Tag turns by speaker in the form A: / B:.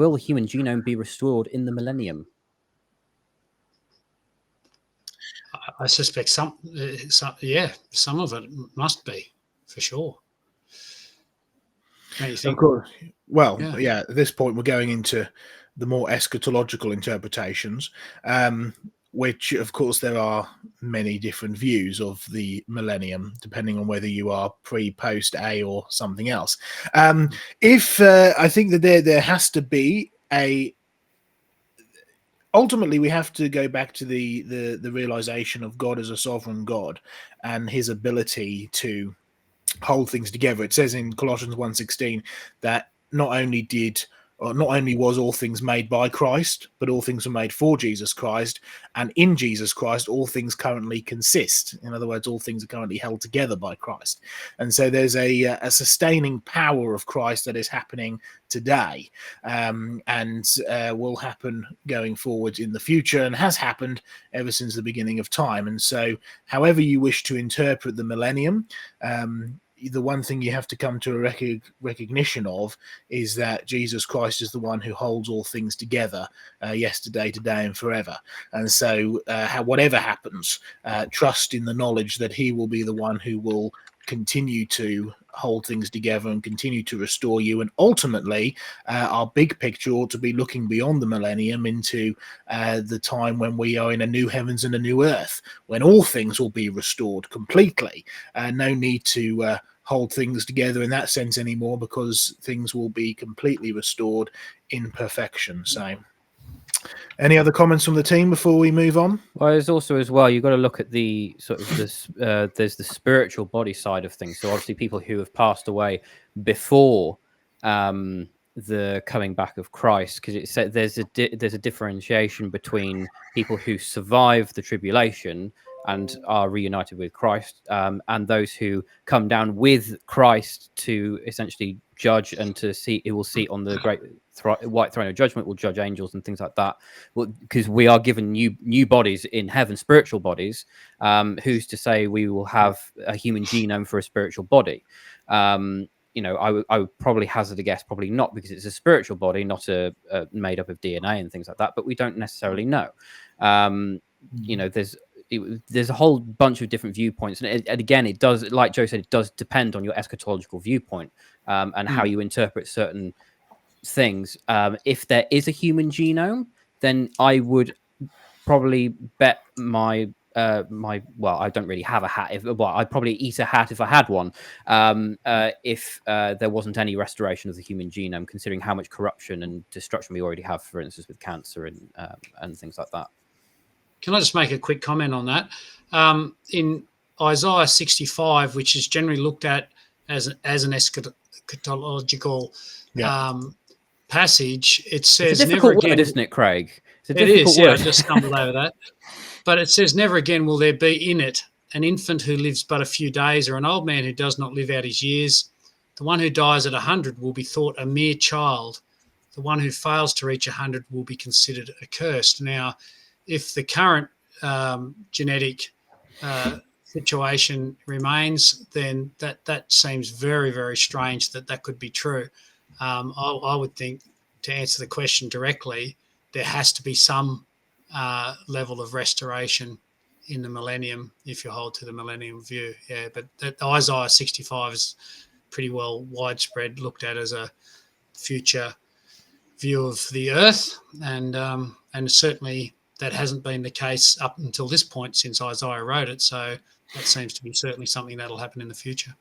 A: will the human genome be restored in the millennium?
B: I suspect some of it must be, for sure. Don't you think?
C: Of course. Well, yeah, at this point we're going into the more eschatological interpretations, which, of course, there are many different views of the millennium, depending on whether you are pre, post, A, or something else. I think that there has to be ultimately, we have to go back to the realization of God as a sovereign God and his ability to hold things together. It says in Colossians 1:16 that not only was all things made by Christ, but all things were made for Jesus Christ, and in Jesus Christ all things currently consist. In other words, all things are currently held together by Christ. And so there's a sustaining power of Christ that is happening today, and will happen going forward in the future, and has happened ever since the beginning of time. And so however you wish to interpret the millennium, the one thing you have to come to a recognition of is that Jesus Christ is the one who holds all things together, yesterday, today, and forever. And so whatever happens, trust in the knowledge that he will be the one who will continue to hold things together and continue to restore you. And ultimately, our big picture ought to be looking beyond the millennium into the time when we are in a new heavens and a new earth, when all things will be restored completely. No need to hold things together in that sense anymore, because things will be completely restored in perfection. So any other comments from the team before we move on?
A: Well, there's also as well, you've got to look at the sort of this, there's the spiritual body side of things. So obviously people who have passed away before the coming back of Christ, because it said there's a differentiation between people who survive the tribulation and are reunited with Christ, and those who come down with Christ to essentially judge and to see, it will see on the great white throne of judgment, will judge angels and things like that. Well, because we are given new bodies in heaven, spiritual bodies. Who's to say we will have a human genome for a spiritual body? I would probably hazard a guess, probably not, because it's a spiritual body, not a made up of DNA and things like that. But we don't necessarily know. There's a whole bunch of different viewpoints, and again, it does, like Joe said, it does depend on your eschatological viewpoint, and how you interpret certain things. If there is a human genome, then I would probably bet my I don't really have a hat. I'd probably eat a hat if I had one. If there wasn't any restoration of the human genome, considering how much corruption and destruction we already have, for instance, with cancer and things like that.
B: Can I just make a quick comment on that? In Isaiah 65, which is generally looked at as an eschatological passage, it says,
A: it's a difficult
B: never again,
A: word, isn't it, Craig?
B: It is. Yeah, I just stumbled over that. But it says, never again will there be in it an infant who lives but a few days, or an old man who does not live out his years. The one who dies at 100 will be thought a mere child. The one who fails to reach 100 will be considered accursed. Now, if the current genetic situation remains, then that seems very, very strange that could be true. I would think, to answer the question directly, there has to be some level of restoration in the millennium if you hold to the millennium view. Yeah, but that Isaiah 65 is pretty well widespread, looked at as a future view of the earth, and certainly that hasn't been the case up until this point since Isaiah wrote it. So that seems to be certainly something that'll happen in the future.